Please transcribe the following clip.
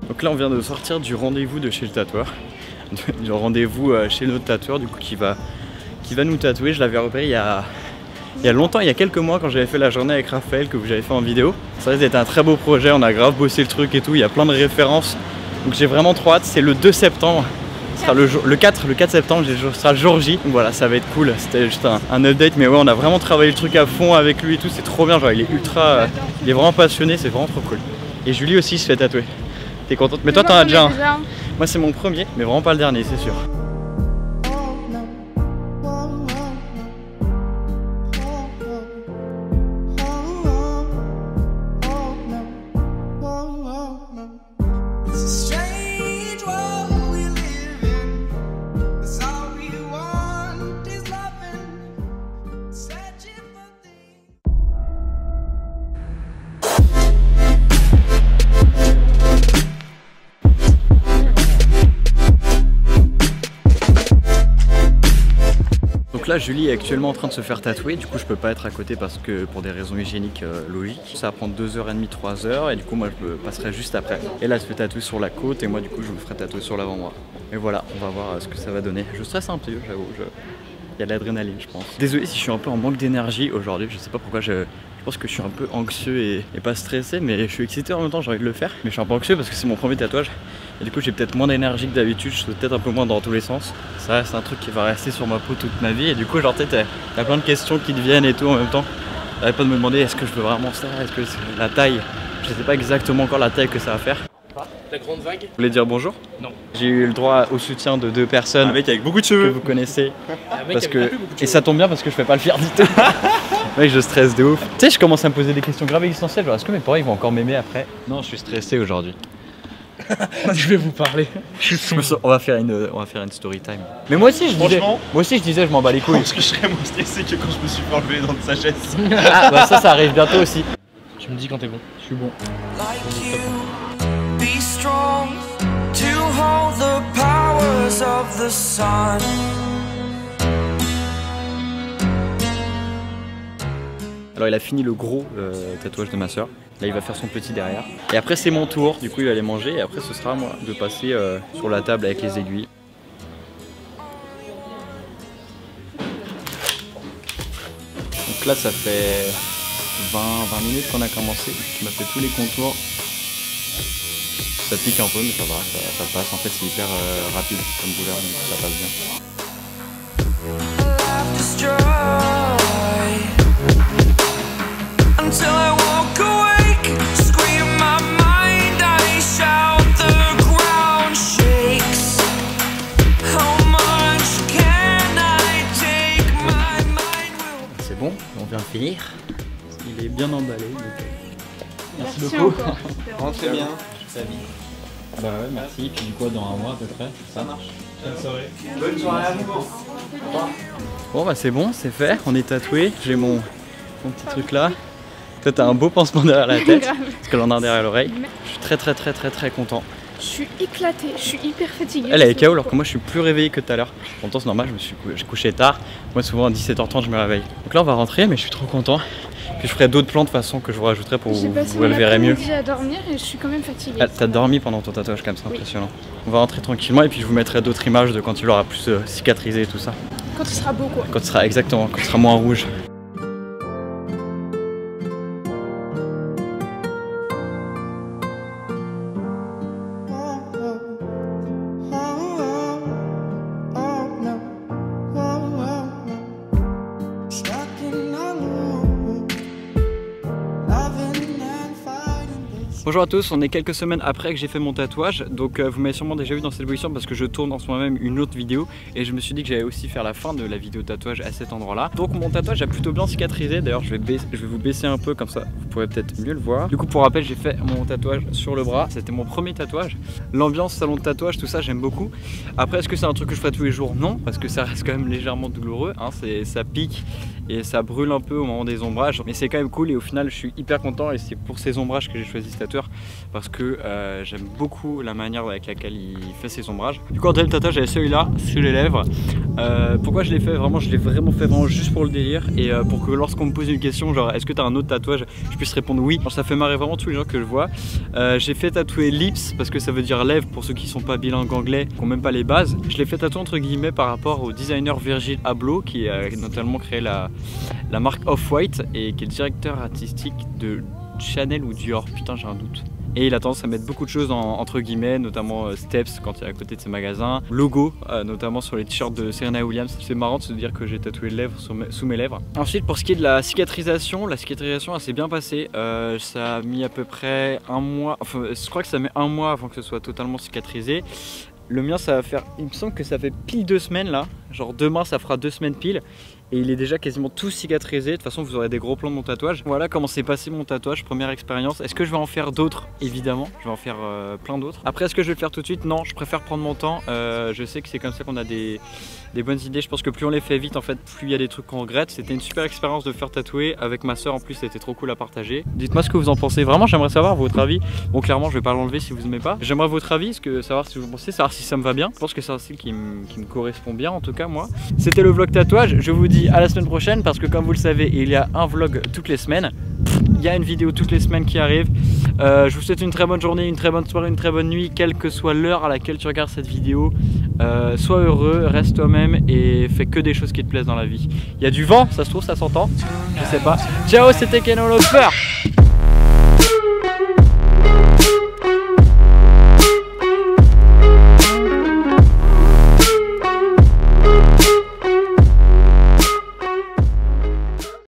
Donc là on vient de sortir du rendez-vous de chez le tatoueur. Du rendez-vous chez notre tatoueur du coup qui va nous tatouer. Je l'avais repéré il y a longtemps, il y a quelques mois quand j'avais fait la journée avec Raphaël que j'avais fait en vidéo. Ça risque d'être un très beau projet, on a grave bossé le truc et tout, il y a plein de références. Donc j'ai vraiment trop hâte, c'est le 2 septembre. Ce sera le 4 septembre, ce sera le jour J. Donc voilà, ça va être cool. C'était juste un update, mais ouais, on a vraiment travaillé le truc à fond avec lui et tout, c'est trop bien. Genre il est il est vraiment passionné, c'est vraiment trop cool. Et Julie aussi se fait tatouer. T'es contente? Mais toi t'en as déjà un. Moi c'est mon premier, mais vraiment pas le dernier, c'est sûr. Donc là Julie est actuellement en train de se faire tatouer, du coup je peux pas être à côté parce que pour des raisons hygiéniques logiques. Ça va prendre 2h30, 3h et du coup moi je passerai juste après. Et là elle se fait tatouer sur la côte et moi du coup je me ferai tatouer sur l'avant-bras. Et voilà, on va voir ce que ça va donner. Je stresse un peu, j'avoue, il y a de l'adrénaline je pense. Désolé si je suis un peu en manque d'énergie aujourd'hui, je sais pas pourquoi je pense que je suis un peu anxieux et pas stressé, mais je suis excité en même temps, j'ai envie de le faire. Mais je suis un peu anxieux parce que c'est mon premier tatouage. Et du coup j'ai peut-être moins d'énergie que d'habitude, je suis peut-être un peu moins dans tous les sens. Ça reste un truc qui va rester sur ma peau toute ma vie et du coup genre t'as plein de questions qui te viennent et tout en même temps. T'arrêtes pas de me demander est-ce que je veux vraiment ça, est-ce que c'est la taille. Je sais pas exactement encore la taille que ça va faire. La grande vague. Vous voulez dire bonjour? Non. J'ai eu le droit au soutien de 2 personnes. Un mec avec beaucoup de cheveux que vous connaissez. Parce que... Et ça tombe bien parce que je fais pas le fier du tout. Mec, je stresse de ouf. Tu sais, je commence à me poser des questions graves existentielles. Genre, est-ce que mes parents ils vont encore m'aimer après? Non, je suis stressé aujourd'hui. Je vais vous parler. On va faire une story time. Mais moi aussi je disais je m'en bats les couilles. Parce que je serais moins stressé que quand je me suis fait enlever dans sa chaise. Ah bah ça arrive bientôt aussi. Tu me dis quand t'es bon. Je suis bon. Be strong to hold the powers of the sun. Alors il a fini le gros tatouage de ma soeur. Là il va faire son petit derrière. Et après c'est mon tour, du coup il va aller manger et après ce sera à moi de passer sur la table avec les aiguilles. Donc là ça fait 20 minutes qu'on a commencé. On a fait tous les contours. Ça pique un peu mais ça va, ça passe. En fait c'est hyper rapide comme douleur donc ça passe bien. Until I walk awake, scream my mind, I shout, the ground shakes. How much can I take? My mind will... C'est bon, on vient de finir. Il est bien emballé. Donc... Merci beaucoup. Rentrez bien. Bah ouais, merci. Puis du coup, dans un mois à peu près. Ça marche. Bonne soirée. Bonne soirée à vous. Bon bah c'est bon, c'est fait. On est tatoué. J'ai mon petit truc là. Toi t'as un beau pansement derrière la tête. Parce que l'on a un derrière l'oreille. Je suis très content. Je suis éclatée, je suis hyper fatiguée. Elle est KO alors que moi je suis plus réveillé que tout à l'heure. Pourtant c'est normal, je couchais tard. Moi souvent à 17h30 je me réveille. Donc là on va rentrer mais je suis trop content. Puis je ferai d'autres plans de façon que je vous rajouterai pour vous le verrez mieux. J'ai à dormir et je suis quand même fatiguée. Ah, t'as dormi pendant ton tatouage quand même, c'est impressionnant. On va rentrer tranquillement et puis je vous mettrai d'autres images de quand il aura plus cicatrisé et tout ça. Quand il sera beau quoi. Quand il sera exactement, quand il sera moins rouge. Bonjour à tous, on est quelques semaines après que j'ai fait mon tatouage, donc vous m'avez sûrement déjà vu dans cette position parce que je tourne en ce moment même une autre vidéo et je me suis dit que j'allais aussi faire la fin de la vidéo tatouage à cet endroit là. Donc mon tatouage a plutôt bien cicatrisé, d'ailleurs je vais vous baisser un peu comme ça, vous pourrez peut-être mieux le voir. Du coup pour rappel j'ai fait mon tatouage sur le bras, c'était mon premier tatouage. L'ambiance salon de tatouage, tout ça j'aime beaucoup. Après est-ce que c'est un truc que je ferai tous les jours? Non, parce que ça reste quand même légèrement douloureux, hein, ça pique et ça brûle un peu au moment des ombrages. Mais c'est quand même cool et au final je suis hyper content et c'est pour ces ombrages que j'ai choisi ce tatouage. tatoueur parce que j'aime beaucoup la manière avec laquelle il fait ses ombrages. Du coup en deuxième tatouage j'avais celui-là sur les lèvres. Pourquoi je l'ai fait vraiment, je l'ai vraiment fait vraiment juste pour le délire et pour que lorsqu'on me pose une question genre est-ce que tu as un autre tatouage, je puisse répondre oui. Alors, ça fait marrer vraiment tous les gens que je vois. J'ai fait tatouer lips parce que ça veut dire lèvres pour ceux qui sont pas bilingues anglais, qui n'ont même pas les bases. Je l'ai fait tatouer entre guillemets par rapport au designer Virgil Abloh qui a notamment créé la marque Off-White et qui est le directeur artistique de Chanel ou Dior, putain j'ai un doute. Et il a tendance à mettre beaucoup de choses entre guillemets, notamment Steps quand il est à côté de ses magasins, logo, notamment sur les t-shirts de Serena Williams. C'est marrant de se dire que j'ai tatoué les lèvres sous mes lèvres. Ensuite pour ce qui est de la cicatrisation elle s'est bien passée. Ça a mis à peu près un mois, enfin je crois que ça met un mois avant que ce soit totalement cicatrisé. Le mien ça va faire, il me semble que ça fait pile 2 semaines là, genre demain ça fera 2 semaines pile. Et il est déjà quasiment tout cicatrisé, de toute façon vous aurez des gros plans de mon tatouage. Voilà comment s'est passé mon tatouage, première expérience. Est-ce que je vais en faire d'autres? Évidemment, je vais en faire plein d'autres. Après est-ce que je vais le faire tout de suite? Non, je préfère prendre mon temps. Je sais que c'est comme ça qu'on a des bonnes idées. Je pense que plus on les fait vite en fait, plus il y a des trucs qu'on regrette. C'était une super expérience de faire tatouer avec ma soeur en plus, c'était trop cool à partager. Dites-moi ce que vous en pensez, vraiment j'aimerais savoir votre avis. Bon clairement je vais pas l'enlever si vous aimez pas. J'aimerais votre avis, savoir si vous pensez, savoir si ça me va bien. Je pense que c'est un style qui me correspond bien en tout cas moi. C'était le vlog tatouage, je vous dis à la semaine prochaine parce que comme vous le savez il y a un vlog toutes les semaines. Il y a une vidéo toutes les semaines qui arrive. Je vous souhaite une très bonne journée, une très bonne soirée, une très bonne nuit, quelle que soit l'heure à laquelle tu regardes cette vidéo. Sois heureux, reste toi-même et fais que des choses qui te plaisent dans la vie. Il y a du vent, ça se trouve, ça s'entend, je sais pas. Ciao, c'était Keno Lover.